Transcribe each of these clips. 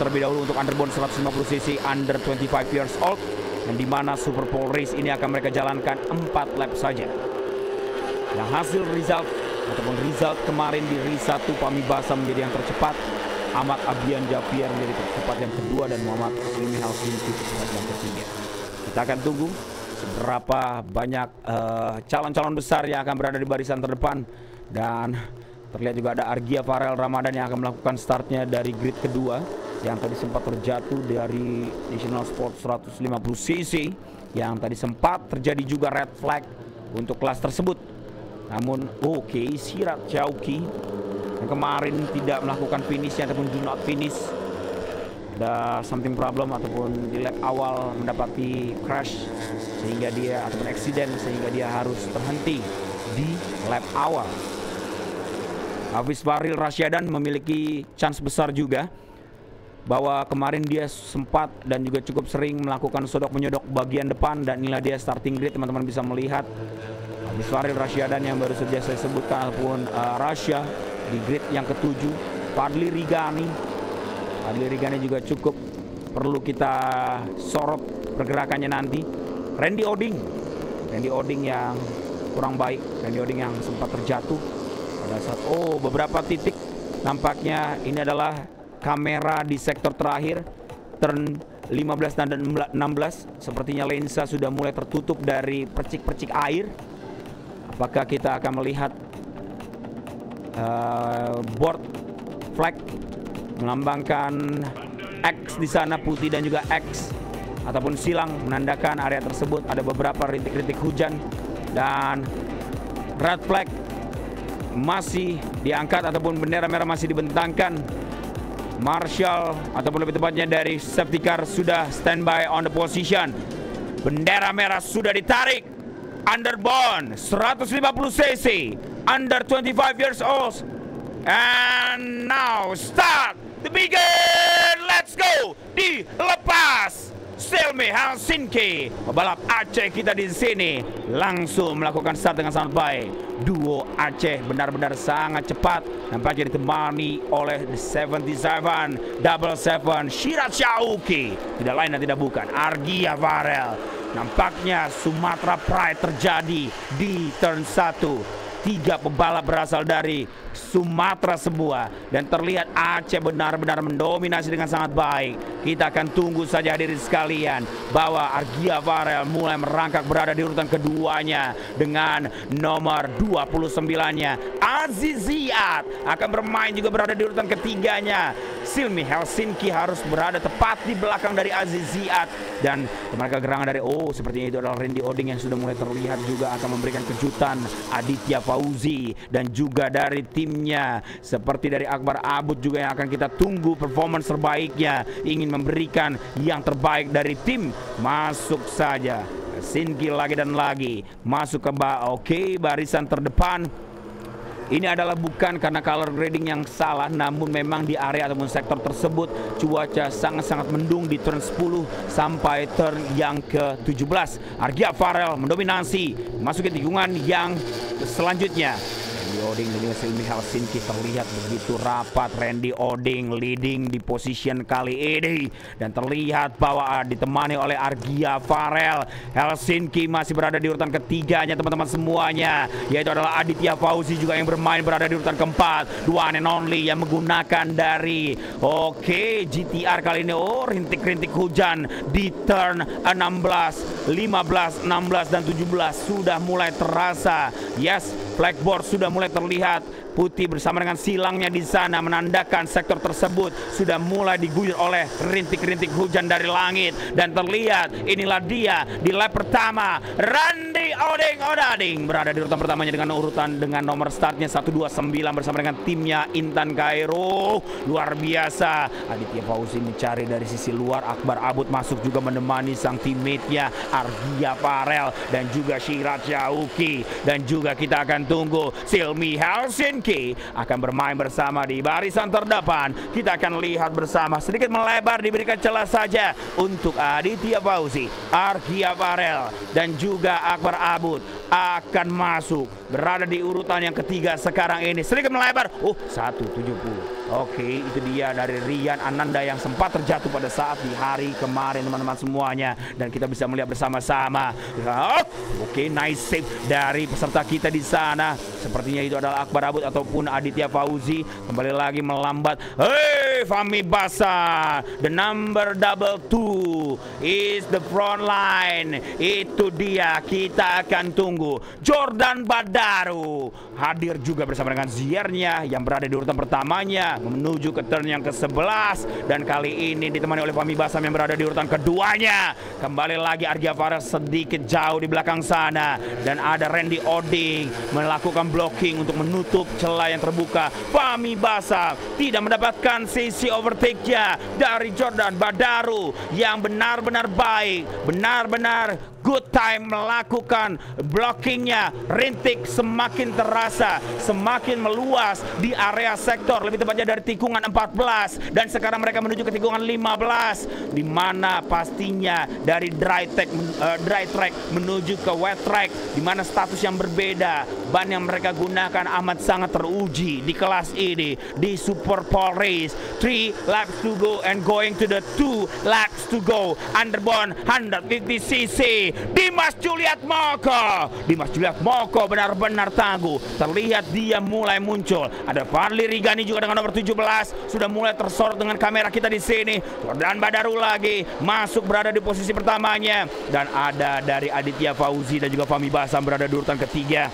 terlebih dahulu untuk underbone 150cc under 25 years old, yang dimana Super Pole Race ini akan mereka jalankan 4 lap saja. Yang hasil result kemarin di race 1, Fahmi Basa menjadi yang tercepat, Ahmad Abian Javier menjadi tercepat yang kedua, dan Muhammad Silmi Helsinki tercepat yang ketiga. Kita akan tunggu seberapa banyak calon-calon besar yang akan berada di barisan terdepan. Dan terlihat juga ada Argia Farel Ramadan yang akan melakukan startnya dari grid kedua, yang tadi sempat terjatuh dari National Sport 150cc, yang tadi sempat terjadi juga red flag untuk kelas tersebut. Namun Sirat Jauki yang kemarin tidak melakukan finishnya ataupun do not finish, ada something problem ataupun di lap awal mendapati crash sehingga dia ataupun accident sehingga dia harus terhenti di lap awal. Hafiz Fahril Rasyadan memiliki chance besar juga, bahwa kemarin dia sempat dan juga cukup sering melakukan sodok menyodok bagian depan, dan inilah dia starting grid, teman-teman bisa melihat Hafiz Fahril Rasyadan yang baru saja saya sebutkan ataupun Rasya di grid yang ketujuh. Fadli Rigani juga cukup perlu kita sorot pergerakannya nanti. Randy Oding yang kurang baik, Randy Oding yang sempat terjatuh pada saat beberapa titik. Nampaknya ini adalah kamera di sektor terakhir, turn 15 dan 16. Sepertinya lensa sudah mulai tertutup dari percik-percik air. Apakah kita akan melihat board flag melambangkan X di sana, putih dan juga X ataupun silang menandakan area tersebut ada beberapa rintik-rintik hujan, dan red flag masih diangkat ataupun bendera merah masih dibentangkan. Marshal ataupun lebih tepatnya dari safety car sudah standby on the position. Bendera merah sudah ditarik. Underbone 150cc under 25 years old, and now start the begin. Let's go. Dilepas Silmi Helsinki, pebalap Aceh kita di sini, langsung melakukan start dengan sangat baik. Duo Aceh benar-benar sangat cepat, nampaknya ditemani oleh 77 Shirat Syauki, tidak lain dan tidak bukan Argia Farel. Nampaknya Sumatera Pride terjadi di turn 1. 3 pebalap berasal dari Sumatera semua, dan terlihat Aceh benar-benar mendominasi dengan sangat baik. Kita akan tunggu saja hadirin sekalian, bahwa Argia Farel mulai merangkak berada di urutan keduanya dengan nomor 29-nya. Aziz Ziad akan bermain juga berada di urutan ketiganya. Silmi Helsinki harus berada tepat di belakang dari Aziz Ziad, dan mereka gerangan dari sepertinya itu adalah Randy Oding yang sudah mulai terlihat juga akan memberikan kejutan. Aditya Fauzi dan juga dari timnya seperti dari Akbar Abud juga yang akan kita tunggu performance terbaiknya, ingin memberikan yang terbaik dari tim. Masuk saja Sinki lagi dan lagi masuk ke barisan terdepan. Ini adalah bukan karena color grading yang salah, namun memang di area ataupun sektor tersebut cuaca sangat-sangat mendung di turn 10 sampai turn yang ke-17. Argia Farel mendominasi masukin tikungan yang selanjutnya. Randy Oding dan juga Silmi Helsinki terlihat begitu rapat. Randy Oding leading di position kali ini, dan terlihat bahwa ditemani oleh Argia Farel. Helsinki masih berada di urutan ketiganya teman-teman semuanya, yaitu adalah Aditya Fauzi juga yang bermain berada di urutan keempat. Dua and only yang menggunakan dari GTR kali ini. Rintik-rintik hujan di turn 16, 15, 16 dan 17 sudah mulai terasa. Yes, blackboard sudah mulai terlihat putih bersama dengan silangnya di sana, menandakan sektor tersebut sudah mulai diguyur oleh rintik-rintik hujan dari langit. Dan terlihat inilah dia di lap pertama, Randy Oding berada di urutan pertamanya dengan urutan dengan nomor startnya 129 bersama dengan timnya Intan Kairo. Luar biasa. Aditya Fauzi mencari dari sisi luar, Akbar Abud masuk juga menemani sang teammate-nya Argia Farel dan juga Shirat Syauki. Dan juga kita akan tunggu Silmi Helsinki akan bermain bersama di barisan terdepan. Kita akan lihat bersama, sedikit melebar diberikan celah saja untuk Aditya Fauzi, Argia Farel dan juga Akbar Abud. akan masuk. Berada di urutan yang ketiga sekarang ini. Sedikit melebar. 170. Oke, itu dia dari Rian Ananda yang sempat terjatuh pada saat di hari kemarin teman-teman semuanya. Dan kita bisa melihat bersama-sama. Oke, nice save dari peserta kita di sana. Sepertinya itu adalah Akbar Abud ataupun Aditya Fauzi. Kembali lagi melambat. Hey, Fahmi Basa, the number 22 is the front line. Itu dia, kita akan tunggu. Jordan Badaru hadir juga bersama dengan Ziernya yang berada di urutan pertamanya menuju ke turn yang ke-11, dan kali ini ditemani oleh Fahmi Basam yang berada di urutan keduanya. Kembali lagi Argia Faras sedikit jauh di belakang sana, dan ada Randy Oding melakukan blocking untuk menutup celah yang terbuka. Fahmi Basam tidak mendapatkan sisi overtake-nya dari Jordan Badaru yang benar-benar baik, benar-benar good time melakukan blockingnya. Rintik semakin terasa, semakin meluas di area sektor, lebih tepatnya dari tikungan 14, dan sekarang mereka menuju ke tikungan 15, di mana pastinya dari dry track menuju ke wet track, di mana status yang berbeda. Ban yang mereka gunakan amat sangat teruji di kelas ini di Super Pole Race. 3 laps to go and going to the 2 laps to go. Underbone 150cc. Dimas Juliat Moko. Dimas Juliat Moko benar-benar tangguh. Terlihat dia mulai muncul. Ada Fadli Rigani juga dengan nomor 17 sudah mulai tersorot dengan kamera kita di sini. Jordan Badaru lagi masuk berada di posisi pertamanya, dan ada dari Aditya Fauzi dan juga Fahmi Basam berada di urutan ketiga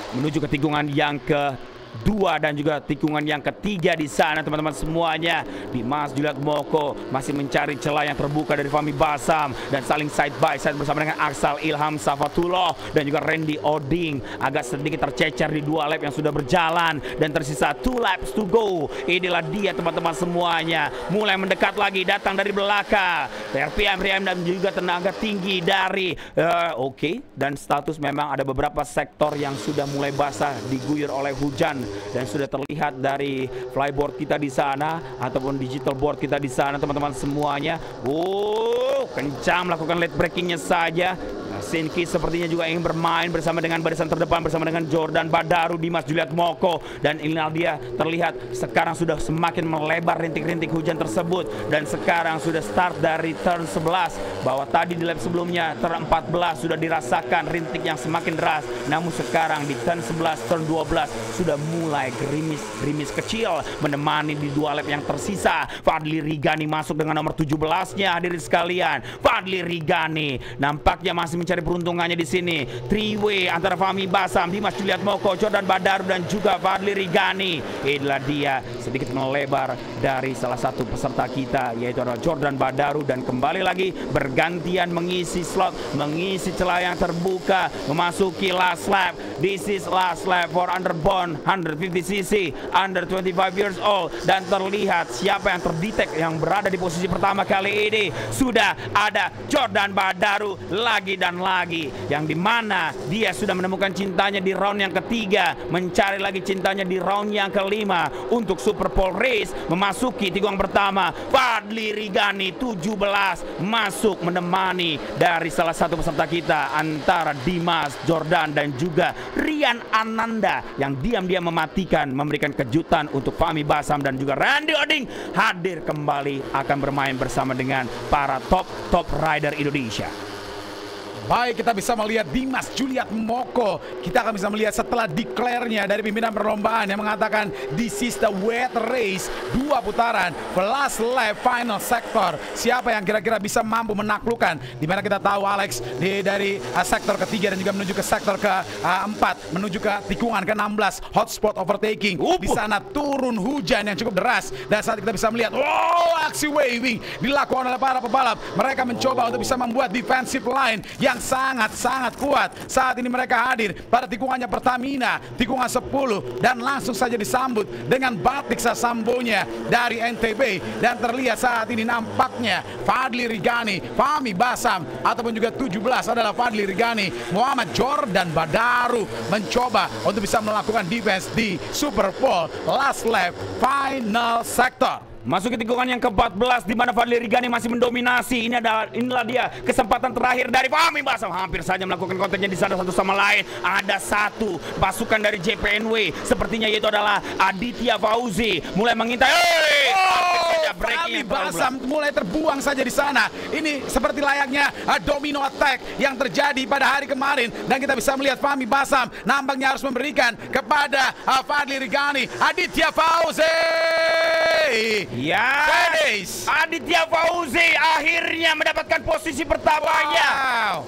menuju ke tikungan yang kedua dan juga tikungan yang ketiga di sana teman-teman semuanya. Dimas Juliat Moko masih mencari celah yang terbuka dari Fahmi Basam dan saling side by side bersama dengan Aksal Ilham Safatullah dan juga Randy Oding. Agak sedikit tercecer di 2 lap yang sudah berjalan dan tersisa 2 laps to go. Inilah dia teman-teman semuanya, mulai mendekat lagi, datang dari belakang RPM dan juga tenaga tinggi dari dan status memang ada beberapa sektor yang sudah mulai basah diguyur oleh hujan, dan sudah terlihat dari flyboard kita di sana ataupun digital board kita di sana teman-teman semuanya. Kencang melakukan late breakingnya saja. Sinki sepertinya juga ingin bermain bersama dengan barisan terdepan bersama dengan Jordan Badaru, Dimas Juliat Moko, dan inilah dia terlihat sekarang sudah semakin melebar rintik-rintik hujan tersebut, dan sekarang sudah start dari turn 11, bahwa tadi di lap sebelumnya turn 14 sudah dirasakan rintik yang semakin deras, namun sekarang di turn 11 turn 12 sudah mulai gerimis kecil menemani di 2 lap yang tersisa. Fadli Rigani masuk dengan nomor 17-nya hadirin sekalian. Fadli Rigani nampaknya masih mencari peruntungannya di sini. 3-way antara Fahmi Basam, Dimas Juliat Moko, Jordan Badaru dan juga Fadli Rigani. Inilah dia sedikit melebar dari salah satu peserta kita, yaitu adalah Jordan Badaru, dan kembali lagi bergantian mengisi slot, mengisi celah yang terbuka, memasuki last lap. This is last lap for underbone 150cc under 25 years old, dan terlihat siapa yang terdetek yang berada di posisi pertama kali ini. Sudah ada Jordan Badaru lagi dan lagi, yang dimana dia sudah menemukan cintanya di round yang ketiga, mencari lagi cintanya di round yang kelima untuk Super Pole Race. Memasuki tikungan pertama, Fadli Rigani 17 masuk menemani dari salah satu peserta kita antara Dimas, Jordan dan juga Rian Ananda, yang diam-diam mematikan, memberikan kejutan untuk Fahmi Basam dan juga Randy Oding hadir kembali akan bermain bersama dengan para top rider Indonesia. Baik, kita bisa melihat Dimas Juliat Moko. Kita akan bisa melihat setelah declare-nya dari pimpinan perlombaan yang mengatakan this is the wet race, 2 putaran, last lap, final sector. Siapa yang kira-kira bisa mampu menaklukkan? Dimana kita tahu Alex dari sektor ketiga dan juga menuju ke sektor ke-4, menuju ke tikungan ke-16, hotspot overtaking. Di sana turun hujan yang cukup deras, dan saat kita bisa melihat aksi waving dilakukan oleh para pebalap. Mereka mencoba untuk bisa membuat defensive line yang sangat-sangat kuat. Saat ini mereka hadir pada tikungannya Pertamina, tikungan 10, dan langsung saja disambut dengan batik sasambonya dari NTB, dan terlihat saat ini nampaknya Fadli Rigani, Fahmi Basam ataupun juga 17 adalah Fadli Rigani, Muhammad Jordan Badaru mencoba untuk bisa melakukan defense di Super Pole last lap final sector. Masuk ke tikungan yang ke-14 di mana Fadli Rigani masih mendominasi. Inilah dia kesempatan terakhir dari Fahmi Basam. Hampir saja melakukan kontaknya di sana satu sama lain. Ada satu pasukan dari JPNW sepertinya yaitu adalah Aditya Fauzi mulai mengintai. Fahmi Basam mulai terbuang saja di sana. Ini seperti layaknya domino attack yang terjadi pada hari kemarin dan kita bisa melihat Fahmi Basam nampaknya harus memberikan kepada Fadli Rigani. Aditya Fauzi. Ya, Aditya Fauzi akhirnya mendapatkan posisi pertamanya.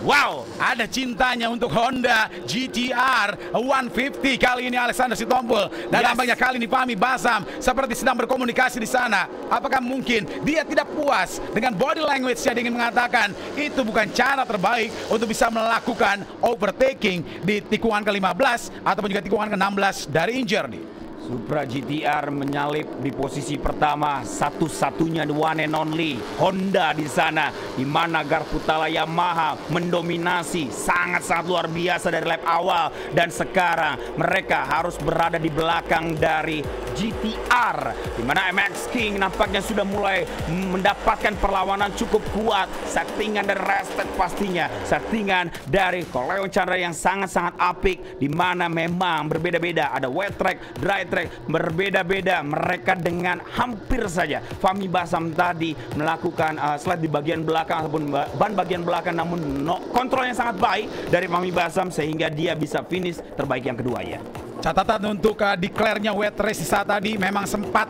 Wow, ada cintanya untuk Honda GTR 150 kali ini Alexander Sitompul dan nampaknya kali ini Fahmi Basam seperti sedang berkomunikasi di sana. Apakah mungkin dia tidak puas dengan body language yang ingin mengatakan itu bukan cara terbaik untuk bisa melakukan overtaking di tikungan ke-15 ataupun juga tikungan ke-16 dari Injurni. Supra GTR menyalip di posisi pertama, satu-satunya the one and only Honda di sana, di mana Garputala Yamaha mendominasi sangat-sangat luar biasa dari lap awal dan sekarang mereka harus berada di belakang dari GTR, di mana MX King nampaknya sudah mulai mendapatkan perlawanan cukup kuat. Settingan dari Restek pastinya, settingan dari Koleon Chandra yang sangat-sangat apik, di mana memang berbeda-beda, ada wet track, dry track, berbeda-beda mereka dengan hampir saja Fahmi Basam tadi melakukan slide di bagian belakang ataupun ban bagian belakang, namun kontrolnya sangat baik dari Fahmi Basam sehingga dia bisa finish terbaik yang kedua ya. Catatan untuk declare-nya wet race di saat tadi memang sempat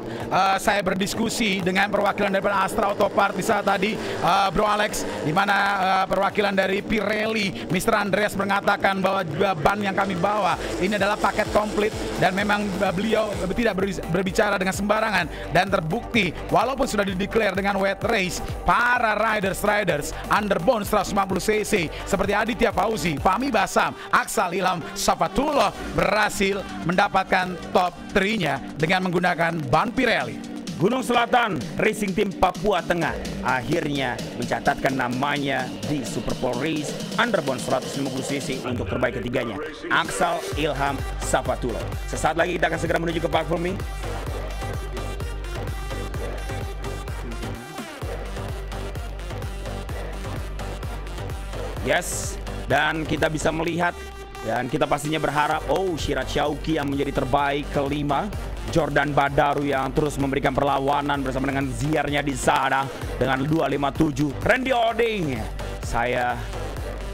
saya berdiskusi dengan perwakilan dari Astra Auto Part di saat tadi, Bro Alex, di mana perwakilan dari Pirelli Mr. Andreas mengatakan bahwa ban yang kami bawa ini adalah paket komplit dan memang beliau tidak berbicara dengan sembarangan dan terbukti walaupun sudah dideklar dengan wet race, para riders underbone 150cc seperti Aditya Fauzi, Fahmi Basam, Aksal Ilham Safatullah berhasil mendapatkan top 3-nya dengan menggunakan ban Pirelli. Gunung Selatan Racing Team Papua Tengah akhirnya mencatatkan namanya di Super Pole Race Underbone 150cc untuk terbaik ketiganya, Aksal Ilham Safatullah. Sesaat lagi kita akan segera menuju ke platforming. Yes, dan kita bisa melihat dan kita pastinya berharap Shirat Syauqi yang menjadi terbaik kelima, Jordan Badaru yang terus memberikan perlawanan bersama dengan ziarnya di sana dengan 257, Randy Oding. Saya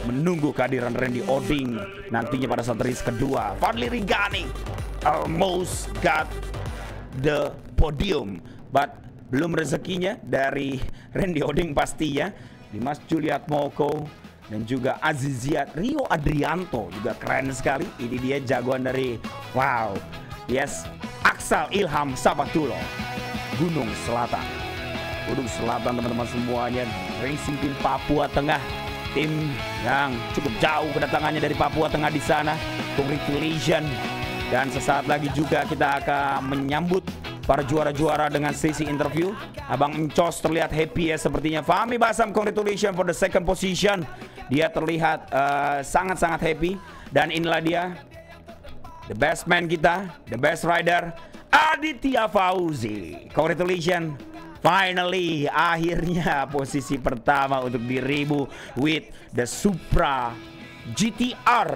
menunggu kehadiran Randy Oding nantinya pada saat race kedua. Fadli Rigani almost got the podium, but belum rezekinya dari Randy Oding pastinya. Dimas Juliat Moko dan juga Aziziat Rio Adrianto juga keren sekali. Ini dia jagoan dari Aksal Ilham Safatullah, Gunung Selatan. Gunung Selatan teman-teman semuanya, Racing Team Papua Tengah, tim yang cukup jauh kedatangannya dari Papua Tengah di sana. Congratulations. Dan sesaat lagi juga kita akan menyambut para juara-juara dengan sesi interview. Abang Encos terlihat happy ya sepertinya. Fahmi Basam, congratulations for the second position. Dia terlihat sangat-sangat happy. Dan inilah dia, the best man kita, the best rider, Aditya Fauzi. Congratulations. Finally, akhirnya posisi pertama untuk dirimu with the Supra GTR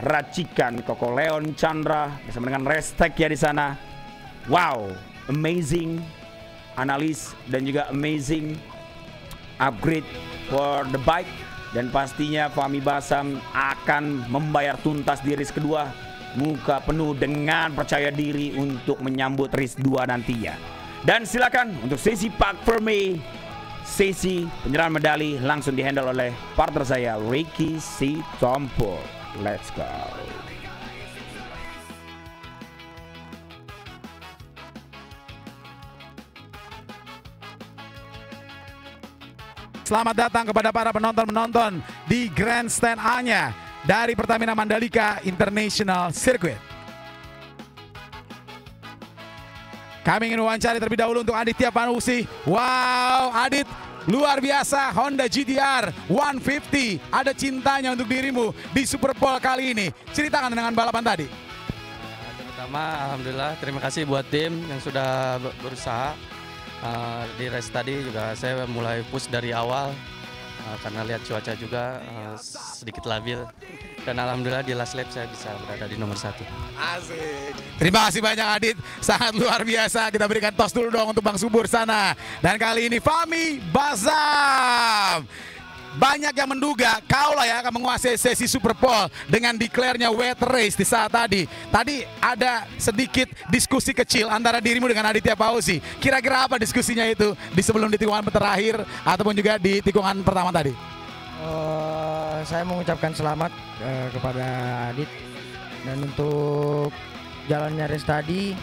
racikan Koleon Chandra bersama dengan Restek ya di sana. Wow, amazing analis dan juga amazing upgrade for the bike. Dan pastinya Fahmi Basam akan membayar tuntas di race kedua, muka penuh dengan percaya diri untuk menyambut race 2 nantinya. Dan silakan untuk sesi Park Fermi, sesi penyerahan medali langsung dihandle oleh partner saya Ricky Sitompul. Let's go. Selamat datang kepada para penonton-penonton di Grandstand A-nya dari Pertamina Mandalika International Circuit. Kami ingin wawancari terlebih dahulu untuk Aditya Fauzi. Wow, Adit, luar biasa. Honda GTR 150. Ada cintanya untuk dirimu di Super Pole kali ini. Ceritakan dengan balapan tadi. Pertama, alhamdulillah terima kasih buat tim yang sudah berusaha. Di race tadi juga saya mulai push dari awal karena lihat cuaca juga sedikit labil, dan alhamdulillah di last lap saya bisa berada di nomor 1. Asik. Terima kasih banyak Adit, sangat luar biasa. Kita berikan tos dulu dong untuk Bang Subur sana. Dan kali ini Fahmi Basam. Banyak yang menduga kau lah ya akan menguasai sesi Super Pole dengan declare-nya wet race di saat tadi. Tadi ada sedikit diskusi kecil antara dirimu dengan Aditya Fauzi. Kira-kira apa diskusinya itu di sebelum di tikungan terakhir ataupun juga di tikungan pertama tadi? Saya mengucapkan selamat kepada Adit, dan untuk jalannya race tadi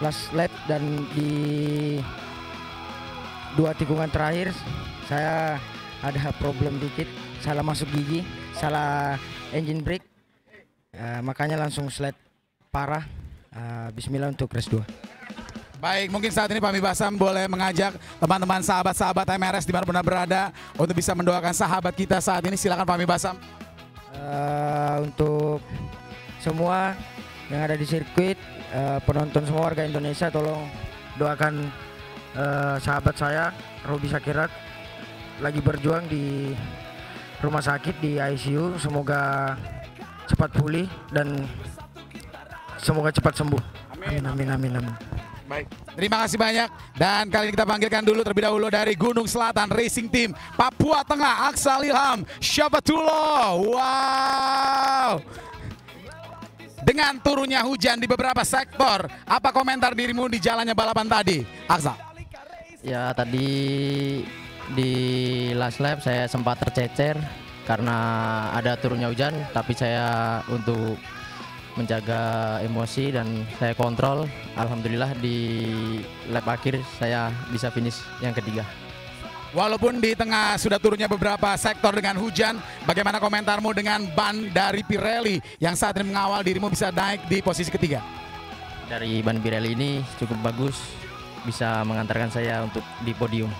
last lap dan di 2 tikungan terakhir saya ada problem dikit, salah masuk gigi, salah engine brake, makanya langsung slide parah. Bismillah untuk race 2. Baik, mungkin saat ini Fahmi Basam boleh mengajak teman-teman sahabat-sahabat MRS di mana berada untuk bisa mendoakan sahabat kita saat ini. Silakan Fahmi Basam. Untuk semua yang ada di sirkuit, penonton semua warga Indonesia, tolong doakan sahabat saya Robi Sakirat lagi berjuang di rumah sakit di ICU. Semoga cepat pulih dan semoga cepat sembuh. Amin. Baik, terima kasih banyak. Dan kali ini kita panggilkan dulu terlebih dahulu dari Gunung Selatan Racing Team Papua Tengah, Aksal Ilham Syafatullah. Wow. Dengan turunnya hujan di beberapa sektor, apa komentar dirimu di jalannya balapan tadi, Aksal? Ya, tadi di last lap saya sempat tercecer karena ada turunnya hujan, tapi saya untuk menjaga emosi dan saya kontrol. Alhamdulillah di lap akhir saya bisa finish yang ketiga. Walaupun di tengah sudah turunnya beberapa sektor dengan hujan, bagaimana komentarmu dengan ban dari Pirelli yang saat ini mengawal dirimu bisa naik di posisi ketiga? Dari ban Pirelli ini cukup bagus, bisa mengantarkan saya untuk di podium.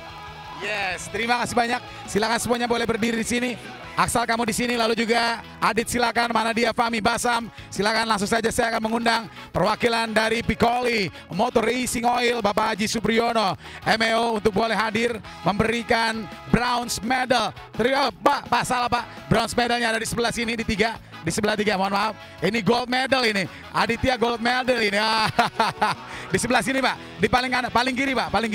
Yes, terima kasih banyak. Silakan semuanya boleh berdiri di sini. Aksal kamu di sini, lalu juga Adit silakan, mana dia Fahmi Basam. Silakan langsung saja saya akan mengundang perwakilan dari Piccoli Motor Racing Oil, Bapak Haji Supriyono MEO untuk boleh hadir memberikan bronze medal. Pak, salah Pak. Bronze medalnya ada di sebelah sini di sebelah tiga, mohon maaf. Ini gold medal ini. Aditya gold medal ini. Di sebelah sini Pak, di paling kanan, paling kiri Pak, paling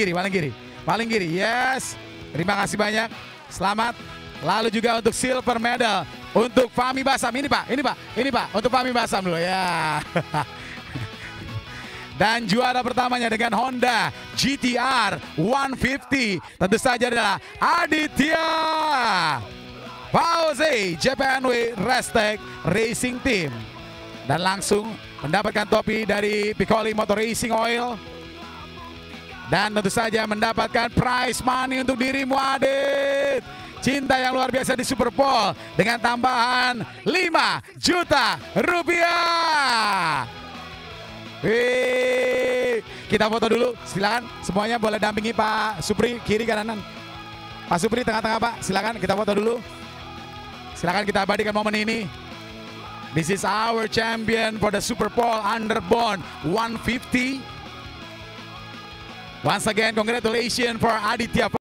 kiri, yes. Terima kasih banyak, selamat. Lalu juga untuk silver medal untuk Fahmi Basam. Ini Pak, untuk Fahmi Basam dulu ya. Dan juara pertamanya dengan Honda GTR 150 tentu saja adalah Aditya Fauzi, JPNW Restec Racing Team. Dan langsung mendapatkan topi dari Piccoli Motor Racing Oil. Dan tentu saja mendapatkan prize money untuk dirimu Adit. Cinta yang luar biasa di Super Pole dengan tambahan 5 juta rupiah. Kita foto dulu, silakan semuanya boleh dampingi Pak Supri kiri kanan. Pak Supri tengah-tengah Pak, silakan kita foto dulu. Silakan kita abadikan momen ini. This is our champion for the Super Pole Underbone 150. Once again, congratulations for Aditya.